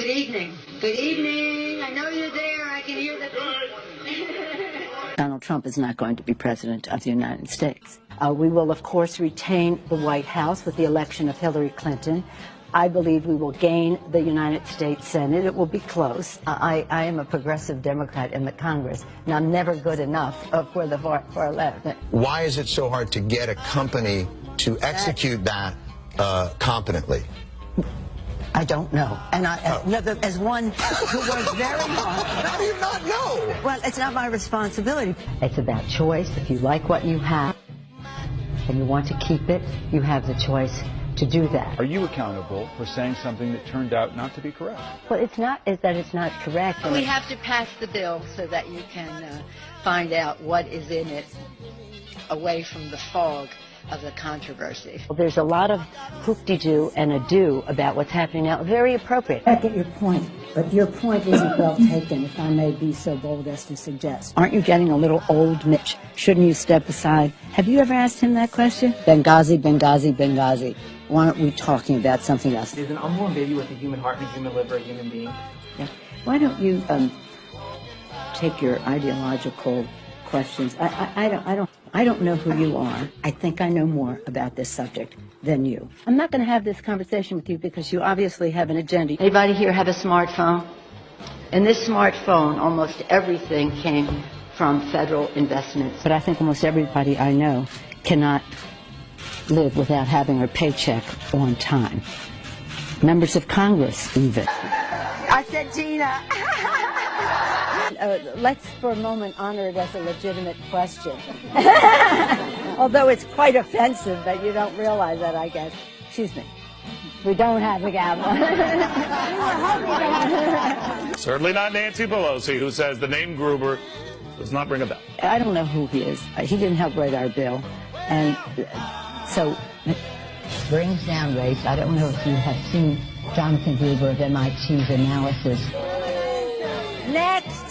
Good evening. Good evening. I know you're there. I can hear the... Donald Trump is not going to be president of the United States. We will, of course, retain the White House with the election of Hillary Clinton. I believe we will gain the United States Senate. It will be close. I am a progressive Democrat in the Congress, and I'm never good enough for the far left. Why is it so hard to get a company to execute that competently? I don't know. And as one who works very hard. How do you not know? Well, it's not my responsibility. It's about choice. If you like what you have and you want to keep it, you have the choice to do that. Are you accountable for saying something that turned out not to be correct? Well, it's not that it's not correct. We have to pass the bill so that you can find out what is in it away from the fog of the controversy. Well, there's a lot of hoop-de-doo and ado about what's happening now. Very appropriate. I get your point, but your point isn't well taken, if I may be so bold as to suggest. Aren't you getting a little old, Mitch? Shouldn't you step aside? Have you ever asked him that question? Benghazi, Benghazi, Benghazi. Why aren't we talking about something else? There's an unborn baby with a human heart and a human liver, a human being. Yeah. Why don't you take your ideological questions? I don't know who you are. I think I know more about this subject than you. I'm not going to have this conversation with you because you obviously have an agenda. Anybody here have a smartphone? In this smartphone, almost everything came from federal investments. But I think almost everybody I know cannot live without having her paycheck on time. Members of Congress, even. I said Tina. Let's for a moment honor it as a legitimate question. Although it's quite offensive, but you don't realize that, I guess. Excuse me. We don't have a gavel. Certainly not Nancy Pelosi, who says the name Gruber does not ring a bell. I don't know who he is. He didn't help write our bill. And so brings down race. I don't know if you have seen Jonathan Gruber of MIT's analysis. Next.